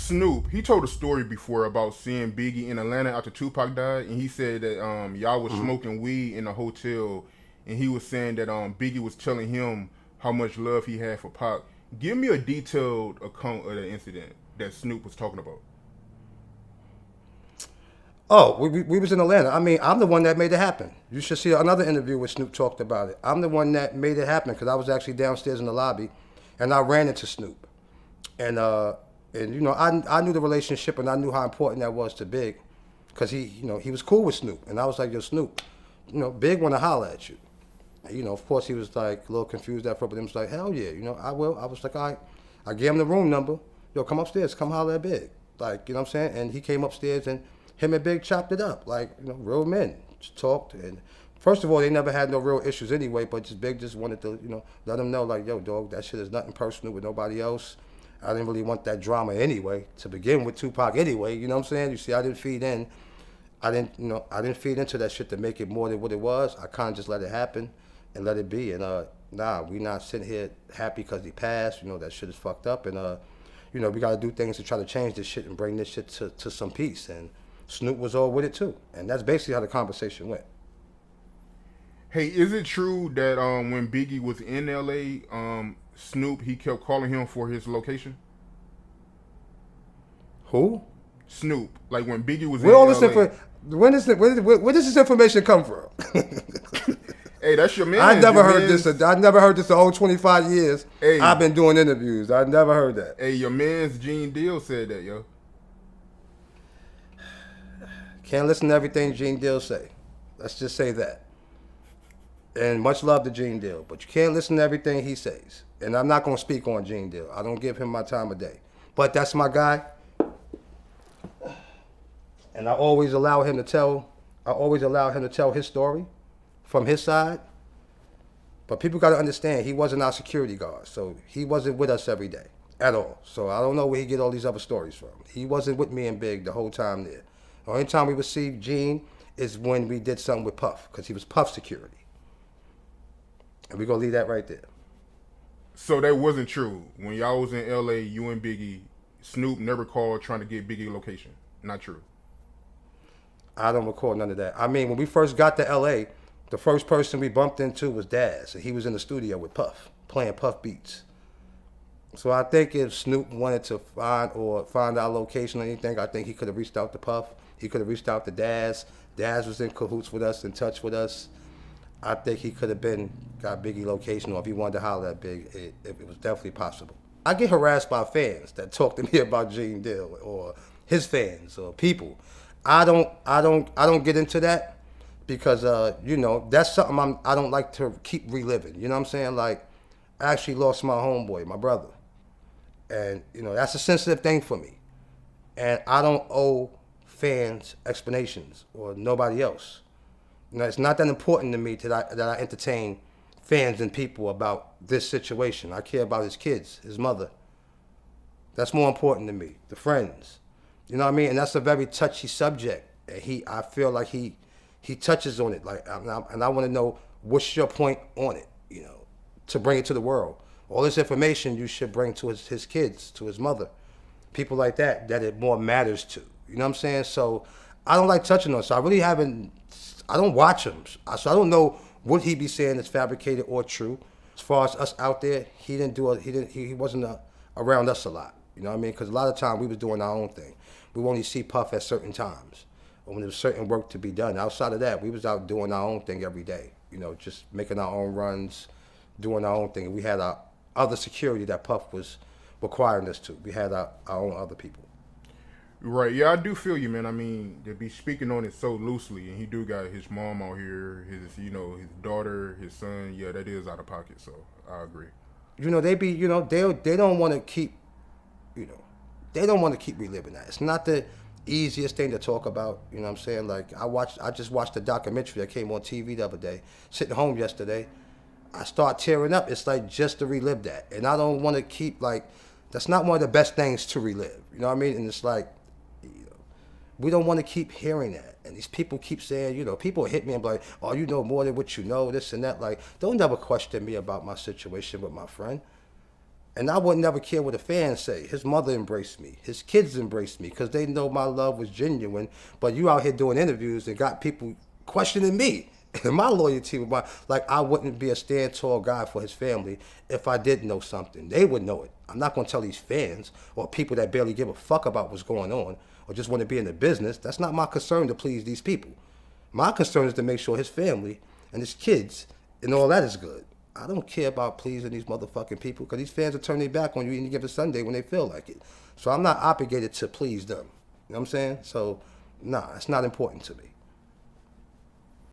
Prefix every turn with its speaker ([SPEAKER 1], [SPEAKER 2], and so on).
[SPEAKER 1] Snoop, he told a story before about seeing Biggie in Atlanta after Tupac died, and he said that y'all was
[SPEAKER 2] Mm-hmm.
[SPEAKER 1] smoking weed in a hotel, and he was saying that Biggie was telling him how much love he had for Pac. Give me a detailed account of the incident that Snoop was talking about.
[SPEAKER 2] Oh, we was in Atlanta. I mean, I'm the one that made it happen. You should see another interview where Snoop talked about it. I'm the one that made it happen because I was actually downstairs in the lobby, and I ran into Snoop, and and I knew the relationship and I knew how important that was to Big, because he was cool with Snoop, and I was like, yo, Snoop, Big want to holler at you. And, of course he was like a little confused at first, but he was like, hell yeah, I will. I was like, all right. I gave him the room number. Yo, come upstairs, come holler at Big. Like, you know what I'm saying? And he came upstairs and him and Big chopped it up. Like, real men. Just talked. And first of all, they never had no real issues anyway, but just Big just wanted to, let him know, like, yo, dog, that shit is nothing personal with nobody else. I didn't really want that drama anyway, to begin with Tupac anyway, you know what I'm saying? You see, I didn't feed in. I didn't feed into that shit to make it more than what it was. I kind of just let it happen and let it be. And we not sitting here happy because he passed. That shit is fucked up. And we got to do things to try to change this shit and bring this shit to some peace. And Snoop was all with it too. And that's basically how the conversation went.
[SPEAKER 1] Hey, is it true that when Biggie was in LA, Snoop, he kept calling him for his location?
[SPEAKER 2] Who?
[SPEAKER 1] Snoop. Like when Biggie was
[SPEAKER 2] Where
[SPEAKER 1] in
[SPEAKER 2] all this
[SPEAKER 1] LA.
[SPEAKER 2] where does this information come from?
[SPEAKER 1] Hey, that's your man.
[SPEAKER 2] I never heard this. I never heard this the whole 25 years.
[SPEAKER 1] Hey.
[SPEAKER 2] I've been doing interviews. I never heard that.
[SPEAKER 1] Hey, your man's Gene Deal said that, yo.
[SPEAKER 2] Can't listen to everything Gene Deal say. Let's just say that. And much love to Gene Deal, but you can't listen to everything he says. And I'm not going to speak on Gene Deal. I don't give him my time of day. But that's my guy. And I always allow him to tell his story from his side. But people got to understand, he wasn't our security guard. So he wasn't with us every day at all. So I don't know where he get all these other stories from. He wasn't with me and Big the whole time there. The only time we received Gene is when we did something with Puff, because he was Puff security. And we're going to leave that right there.
[SPEAKER 1] So that wasn't true. When y'all was in LA, you and Biggie, Snoop never called trying to get Biggie location. Not true.
[SPEAKER 2] I don't recall none of that. I mean, when we first got to LA, the first person we bumped into was Daz. And he was in the studio with Puff, playing Puff beats. So I think if Snoop wanted to find our location or anything, I think he could have reached out to Puff. He could have reached out to Daz. Daz was in cahoots with us, in touch with us. I think he could have got Biggie location, or if he wanted to holler at Big, it was definitely possible. I get harassed by fans that talk to me about Gene Deal or his fans or people. I don't get into that because that's something I don't like to keep reliving. You know what I'm saying? Like, I actually lost my homeboy, my brother, and that's a sensitive thing for me, and I don't owe fans explanations or nobody else. It's not that important to me that I entertain fans and people about this situation. I care about his kids, his mother. That's more important to me. The friends. You know what I mean? And that's a very touchy subject. And I feel like he touches on it. Like, and I want to know, what's your point on it? To bring it to the world. All this information you should bring to his kids, to his mother, people like that it more matters to. You know what I'm saying? So I don't like touching on it. So I don't watch him. So I don't know what he be saying is fabricated or true. As far as us out there, he wasn't around us a lot. You know what I mean? Because a lot of time we was doing our own thing. We would only see Puff at certain times, or when there was certain work to be done. Outside of that, we was out doing our own thing every day. Just making our own runs, doing our own thing. And we had our other security that Puff was requiring us to. We had our own other people.
[SPEAKER 1] Right, yeah, I do feel you, man. I mean, they be speaking on it so loosely, and he do got his mom out here, his daughter, his son. Yeah, that is out of pocket. So I agree.
[SPEAKER 2] They don't want to keep, they don't want to keep reliving that. It's not the easiest thing to talk about. You know what I'm saying? Like, I just watched the documentary that came on TV the other day. Sitting home yesterday, I start tearing up. It's like just to relive that, and I don't want to keep that's not one of the best things to relive. You know what I mean? And it's like, we don't want to keep hearing that. And these people keep saying, people hit me and be like, oh, you know more than what you know, this and that. Like, don't never question me about my situation with my friend. And I would never care what the fans say. His mother embraced me. His kids embraced me because they know my love was genuine. But you out here doing interviews and got people questioning me and my loyalty with my, like, I wouldn't be a stand tall guy for his family if I did know something. They would know it. I'm not going to tell these fans or people that barely give a fuck about what's going on or just want to be in the business. That's not my concern to please these people. My concern is to make sure his family and his kids and all that is good. I don't care about pleasing these motherfucking people because these fans will turn their back on you any given Sunday when they feel like it. So I'm not obligated to please them. You know what I'm saying? So, nah, it's not important to me.